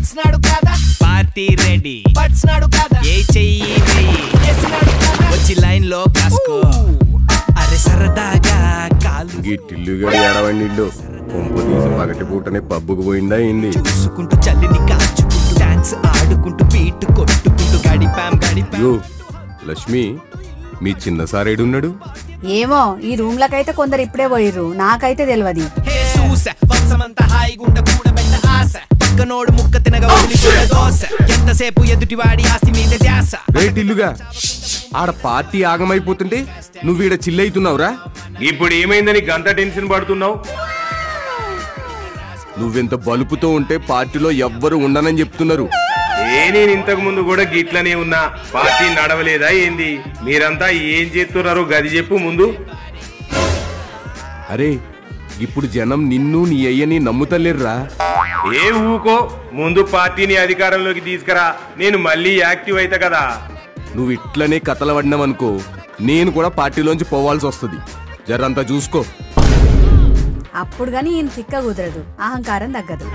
వచ్చినాడు కదా party ready వచ్చినాడు కదా ఏ చెయ్యి వేసినాడు కదా వచ్చి లైన్ లో కాసుకో అరే సరదాగా కాలు గిట్టిల్లుగా ఏడవండి ఇల్లు కొంపు తీసి పగటి పూటనే పబ్బుకు పోయిందా ఏంది చూసుకుంటూ చల్లిని కాచుకుంటూ డాన్స్ ఆడుకుంటూ బీట్ కొట్టుకుంటూ గడిపాం లక్ష్మి మీ చిన్న సారేడున్నాడు ఏమో ఈ రూమ్ లకైతే కొందరు ఇప్పుడే పోయిర్రు నాకైతే తెలియదు పక్కనోడు ముక్క తినగా దోశ ఎంతసేపు ఎదుటివాడి ఆస్తి మీద ధ్యాస రేటిల్లుగా ఆడ పార్టీ ఆగమైపోతుంటే నువ్వు ఈడ చిల్లవుతున్నావురా ఇప్పుడు ఏమైందని గంత టెన్షన్ పడుతున్నావు నువ్వెంత బలుపుతో ఉంటే పార్టీలో ఎవ్వరు ఉండనని చెప్తున్నారు నేను ఇంతకు ముందు కూడా గిట్లనే ఉన్నా పార్టీ నడవలేదా ఏంది మీరంతా ఏం చేస్తున్నారు గది చెప్పు ముందు అరే ఇప్పుడు జనం నిన్ను నీ అయ్యని నమ్ముతలేర్రా ఏ ఊకో ముందు పార్టీని అధికారంలోకి తీసుకురా నేను మళ్ళీ యాక్టివ్ అయితా కదా నువ్వు ఇట్లనే కథలు పడినావనుకో నేను కూడా పార్టీలోంచి పోవాల్సి వస్తుంది జరంతా చూసుకో అప్పుడు గాని ఈయన తిక్క కుదరదు అహంకారం తగ్గదు